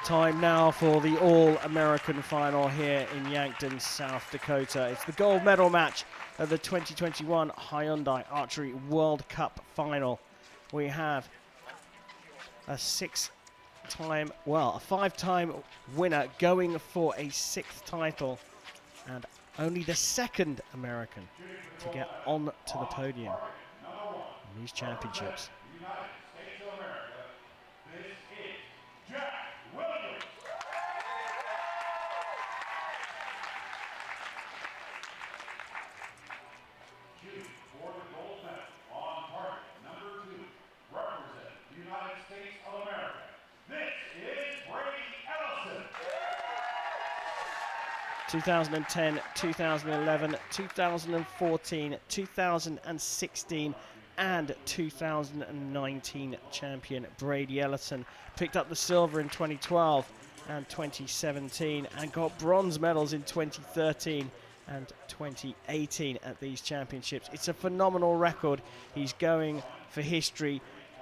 Time now for the All-American final here in Yankton, South Dakota. It's the gold medal match of the 2021 Hyundai Archery World Cup final. We have a five-time winner going for a sixth title, and only the second American to get on to the podium in these championships. For the gold medal on target, number 2, represent the United States of America. This is Brady Ellison. 2010, 2011, 2014, 2016, and 2019 champion Brady Ellison picked up the silver in 2012 and 2017 and got bronze medals in 2013 and 2018 at these championships. It's a phenomenal record. He's going for history,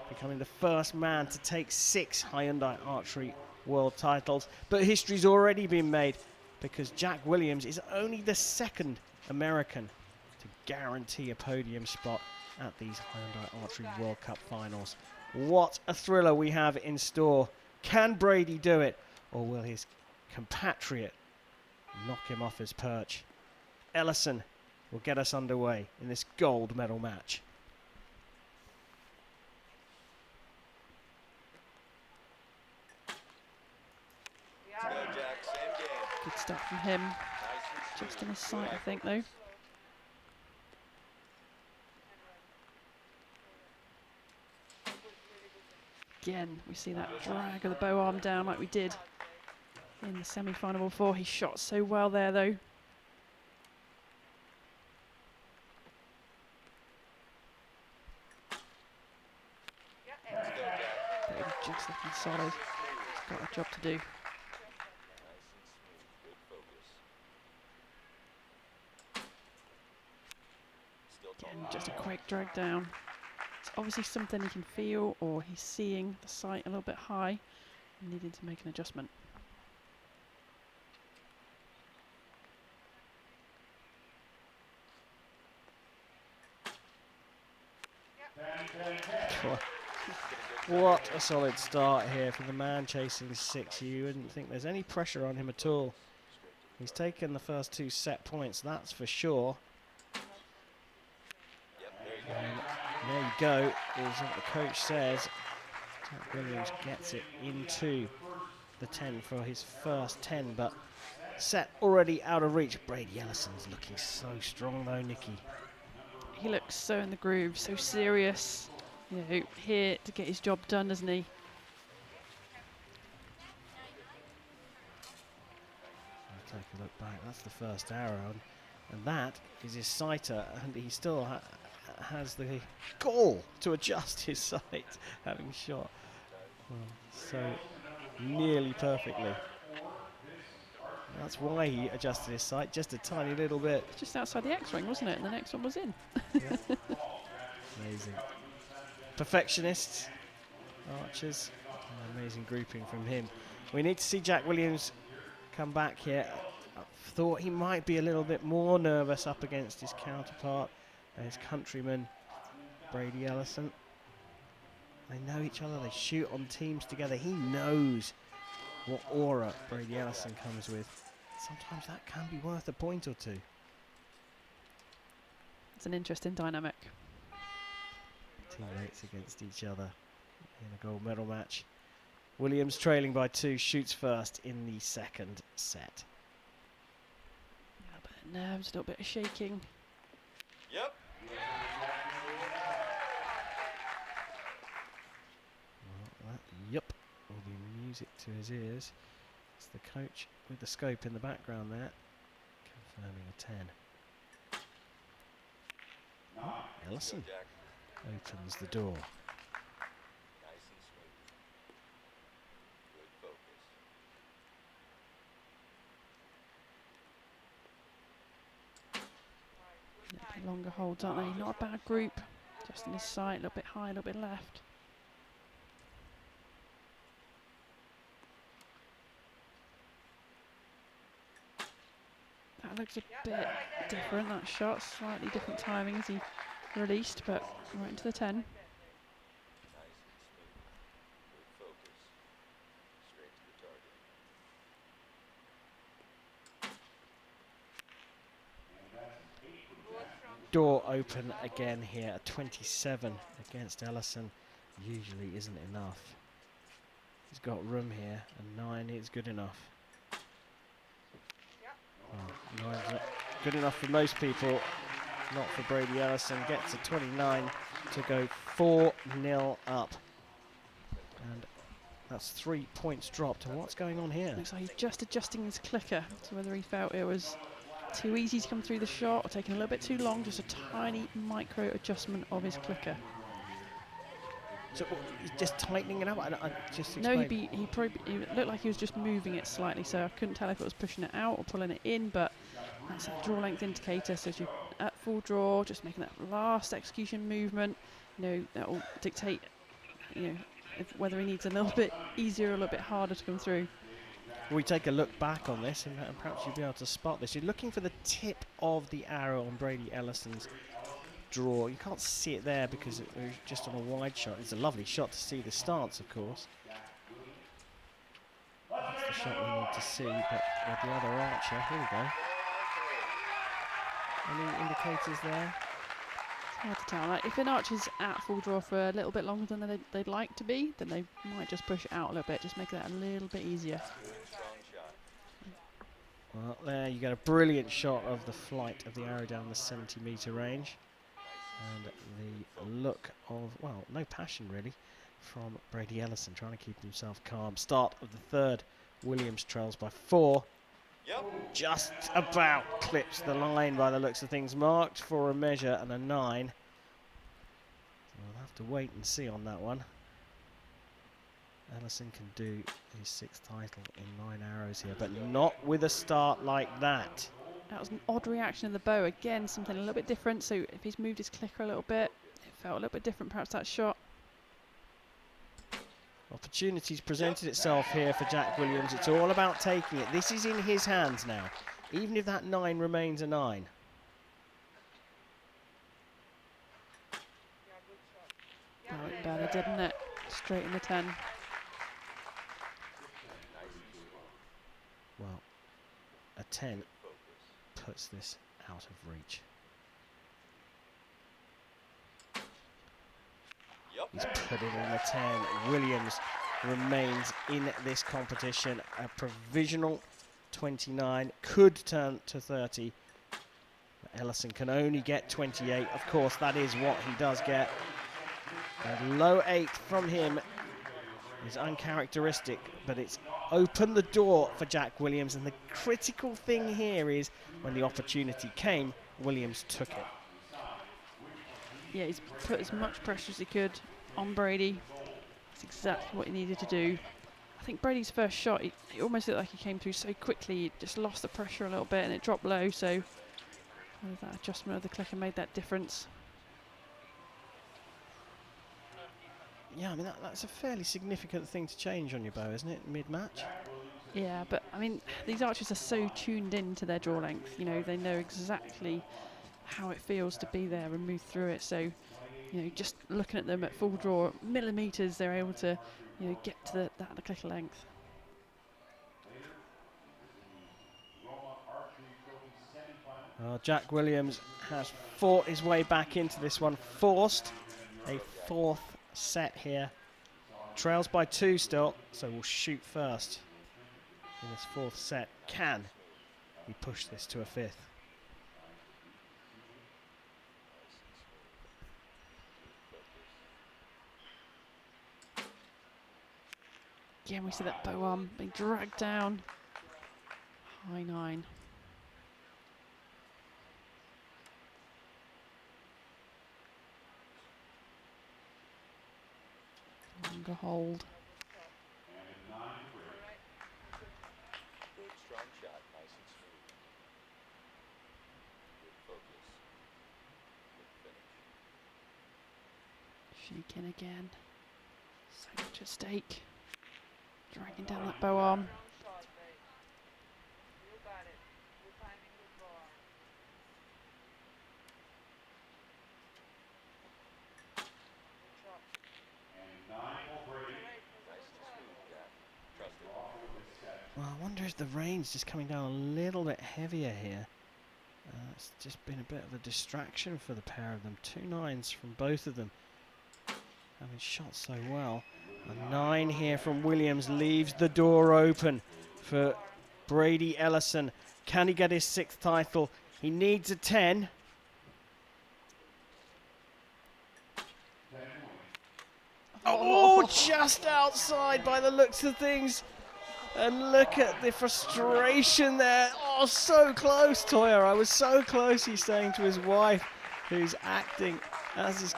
becoming the first man to take 6 Hyundai Archery world titles. But history's already been made because Jack Williams is only the second American to guarantee a podium spot at these Hyundai Archery World Cup finals. What a thriller we have in store. Can Brady do it, or will his compatriot knock him off his perch? Ellison will get us underway in this gold medal match. Good start from him. Just in his sight, I think, though. Again, we see that drag of the bow arm down like we did in the semi-final before. He shot so well there, though. Just looking solid. He's got a job to do. Again, just a quick drag down. It's obviously something he can feel, or he's seeing the sight a little bit high and needing to make an adjustment. What a solid start here for the man chasing 6. You wouldn't think there's any pressure on him at all. He's taken the first 2 set points, that's for sure. And there you go, is what the coach says. Jack Williams gets it into the 10 for his first 10, but set already out of reach. Brady Ellison's looking so strong though, Nikki. He looks so in the groove, so serious. You know, here to get his job done, isn't he? I'll take a look back. That's the first arrow, and that is his sighter, and he still has the gall to adjust his sight, having shot so nearly perfectly. That's why he adjusted his sight just a tiny little bit. Just outside the X-ring, wasn't it? And the next one was in. Yeah. Amazing. Perfectionists, archers, amazing grouping from him. We need to see Jack Williams come back here. I thought he might be a little bit more nervous up against his counterpart, his countryman, Brady Ellison. They know each other, they shoot on teams together. He knows what aura Brady Ellison comes with. Sometimes that can be worth a point or two. It's an interesting dynamic. Teammates against each other in a gold medal match. Williams trailing by 2, shoots first in the second set. A little bit of nerves, a little bit of shaking. Yep. Well, that yep will be music to his ears. It's the coach with the scope in the background there, confirming a 10. Oh, Ellison opens the door. Nice and smooth. Good focus. A little bit longer holds, aren't they? Not a bad group. Just in his sight, a little bit high, a little bit left. That looks a bit different, that shot. Slightly different timing as he released, but right into the 10. Nice and smooth. Good focus. Straight to the target. Door open again here. A 27 against Ellison usually isn't enough. He's got room here, and 9 is good enough. Well, 9's not good enough for most people, not for Brady Ellison. Gets a 29 to go 4-0 up. And that's 3 points dropped. And what's going on here? Looks like he's just adjusting his clicker to whether he felt it was too easy to come through the shot or taking a little bit too long. Just a tiny micro adjustment of his clicker. So he's just tightening it up. I just No, explain. he looked like he was just moving it slightly, so I couldn't tell if it was pushing it out or pulling it in, but that's a draw length indicator. So as you at full draw, just making that last execution movement, you know, that will dictate, you know, whether he needs a little bit easier or a little bit harder to come through. We take a look back on this, and perhaps you'll be able to spot this. You're looking for the tip of the arrow on Brady Ellison's draw. You can't see it there because it was just on a wide shot. It's a lovely shot to see the stance, of course. That's the shot we need to see, but with the other archer, here we go. Any indicators there? It's hard to tell. Like, if an archer's at full draw for a little bit longer than they'd like to be, then they might just push it out a little bit, just make that a little bit easier. Strong shot. Well, there you get a brilliant shot of the flight of the arrow down the 70-metre range. And the look of, well, no passion really from Brady Ellison, trying to keep himself calm. Start of the third. Williams trails by 4. Yep. Just about clips the line by the looks of things. Marked for a measure and a 9. So we'll have to wait and see on that one. Ellison can do his 6th title in 9 arrows here, but not with a start like that. That was an odd reaction of the bow. Again, something a little bit different. So if he's moved his clicker a little bit, it felt a little bit different, perhaps, that shot. Opportunities presented itself here for Jack Williams. It's all about taking it. This is in his hands now, even if that 9 remains a 9. Oh, it better, didn't it? Straight in the 10. Well, a 10 puts this out of reach. Yep. He's put it in the 10. Williams remains in this competition. A provisional 29 could turn to 30. But Ellison can only get 28. Of course, that is what he does get. A low 8 from him is uncharacteristic, but it's opened the door for Jack Williams, and the critical thing here is when the opportunity came, Williams took it. Yeah, he's put as much pressure as he could on Brady. That's exactly what he needed to do. I think Brady's first shot, it almost looked like he came through so quickly, he just lost the pressure a little bit and it dropped low, so that adjustment of the clicker made that difference. Yeah, I mean, that's a fairly significant thing to change on your bow, isn't it, mid-match? Yeah, but I mean, these archers are so tuned in to their draw length, you know, they know exactly how it feels to be there and move through it. So, you know, just looking at them at full draw, millimetres, they're able to, you know, get to the clicker length. Jack Williams has fought his way back into this one, forced a 4th set here. Trails by 2 still, so we'll shoot first in this 4th set. Can he push this to a 5th? Again, we see that bow arm being dragged down. High 9. Longer hold. Good strong shot, nice and smooth. Good focus. Good finish. Shaking again. So much at stake. Dragging down that bow arm. Well, I wonder if the rain's just coming down a little bit heavier here. It's just been a bit of a distraction for the pair of them. 2 9s from both of them, having shot so well. A 9 here from Williams leaves the door open for Brady Ellison. Can he get his 6th title? He needs a 10. Oh, just outside by the looks of things. And look at the frustration there. Oh, so close, Toya. I was so close, he's saying to his wife, who's acting as his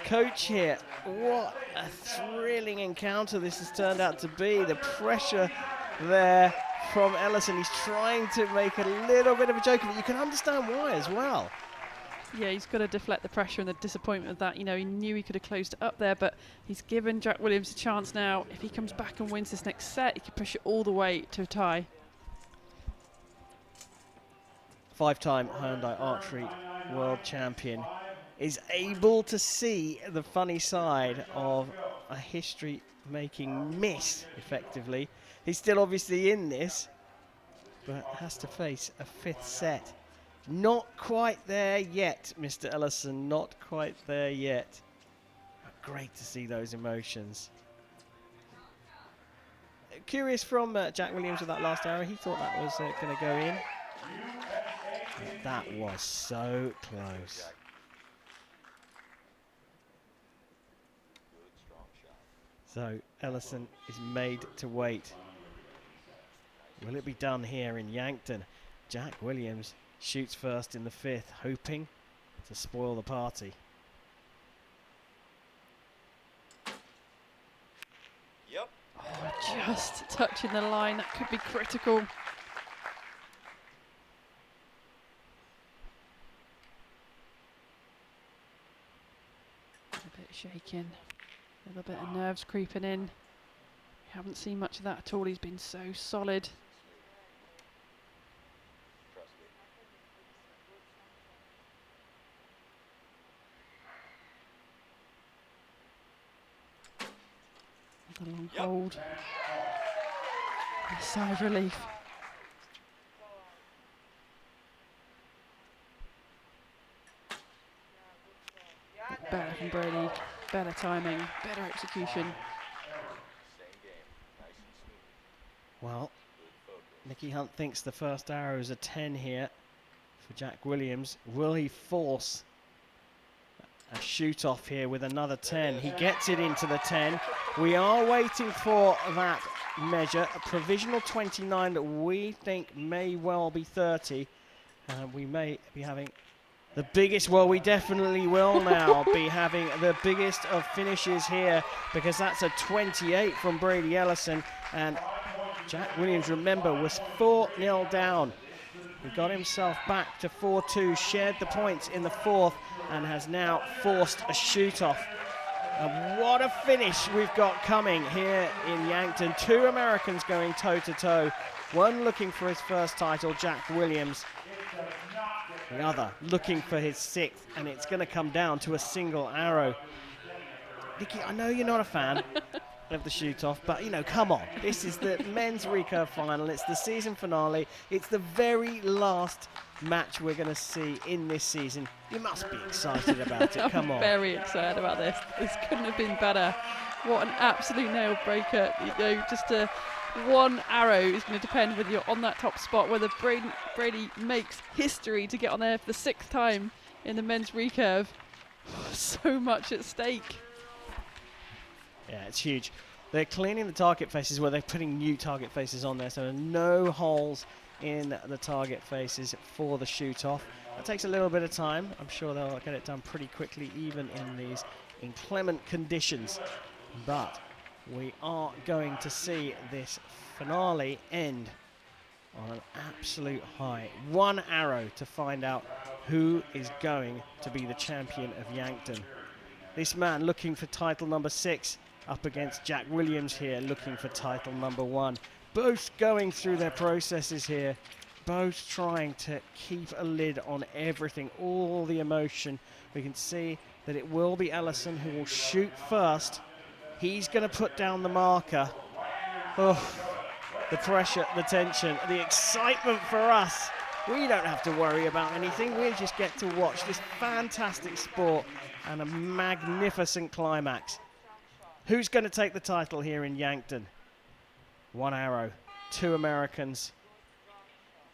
coach here. What a thrilling encounter this has turned out to be. The pressure there from Ellison. He's trying to make a little bit of a joke of it. You can understand why as well. Yeah, he's got to deflect the pressure and the disappointment of that. You know, he knew he could have closed it up there, but he's given Jack Williams a chance now. If he comes back and wins this next set, he could push it all the way to a tie. 5-time Hyundai Archery world champion is able to see the funny side of a history-making miss, effectively. He's still obviously in this, but has to face a 5th set. Not quite there yet, Mr. Ellison, not quite there yet. But great to see those emotions. Curious from Jack Williams with that last arrow, he thought that was going to go in. But that was so close. So Ellison is made to wait. Will it be done here in Yankton? Jack Williams shoots first in the 5th, hoping to spoil the party. Yep. Oh, just touching the line, that could be critical. A bit shaking, a little bit of nerves creeping in. We haven't seen much of that at all, he's been so solid. A long hold. A sigh of relief. Better from Brady, better timing, better execution. Well, Nicky Hunt thinks the first arrow is a 10 here for Jack Williams. Will he force a shoot off here with another 10? He gets it into the 10. We are waiting for that measure, a provisional 29 that we think may well be 30. We may be having the biggest, well, we definitely will now be having the biggest of finishes here, because that's a 28 from Brady Ellison. And Jack Williams, remember, was 4-0 down. He got himself back to 4-2, shared the points in the 4th, and has now forced a shoot-off. And what a finish we've got coming here in Yankton. 2 Americans going toe-to-toe. One looking for his first title, Jack Williams. The other looking for his 6th, and it's going to come down to a single arrow. Nicky, I know you're not a fan of the shoot-off, but, you know, come on. This is the men's recurve final. It's the season finale. It's the very last match we're going to see in this season. You must be excited about it. Come on. I'm very excited about this. This couldn't have been better. What an absolute nail breaker. You know, just one arrow is going to depend whether you're on that top spot, whether Brady makes history to get on there for the 6th time in the men's recurve. So much at stake. Yeah, it's huge. They're cleaning the target faces, where they're putting new target faces on there, so no holes in the target faces for the shoot-off. That takes a little bit of time. I'm sure they'll get it done pretty quickly, even in these inclement conditions. But we are going to see this finale end on an absolute high. One arrow to find out who is going to be the champion of Yankton. This man looking for title number 6 up against Jack Williams here looking for title number 1. Both going through their processes here, both trying to keep a lid on everything, all the emotion. We can see that it will be Ellison who will shoot first. He's going to put down the marker. Oh, the pressure, the tension, the excitement for us. We don't have to worry about anything. We just get to watch this fantastic sport and a magnificent climax. Who's going to take the title here in Yankton? One arrow, two Americans.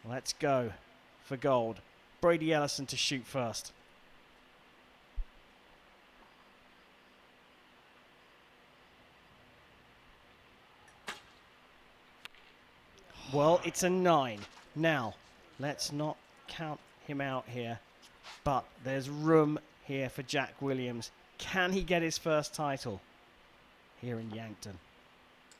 Let's go for gold. Brady Ellison to shoot first. Well, it's a 9. Now, let's not count him out here, but there's room here for Jack Williams. Can he get his first title here in Yankton?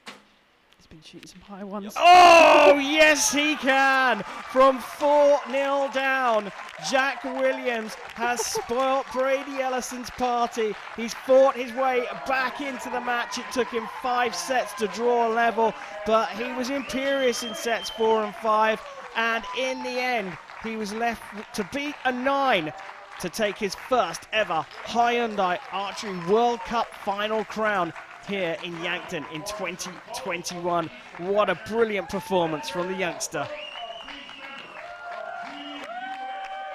He's been shooting some high ones. Oh, yes, he can. From 4-0 down, Jack Williams has spoilt Brady Ellison's party. He's fought his way back into the match. It took him 5 sets to draw level, but he was imperious in sets 4 and 5. And in the end, he was left to beat a 9 to take his first ever Hyundai Archery World Cup final crown here in Yankton in 2021. What a brilliant performance from the youngster.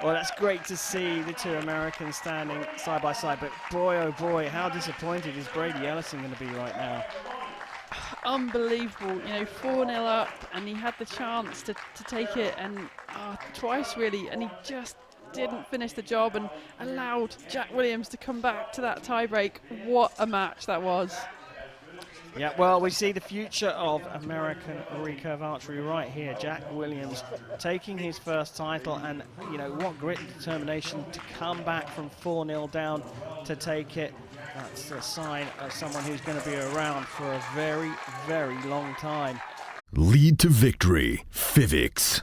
Well, that's great to see the two Americans standing side by side, but boy, oh boy, how disappointed is Brady Ellison going to be right now? Unbelievable, 4-0 up, and he had the chance to take it, and twice really, and he just didn't finish the job and allowed Jack Williams to come back to that tiebreak. What a match that was. Yeah, well, we see the future of American recurve archery right here. Jack Williams taking his first title, and, what grit and determination to come back from 4-0 down to take it. That's a sign of someone who's going to be around for a very, very long time. Lead to victory, Fivix.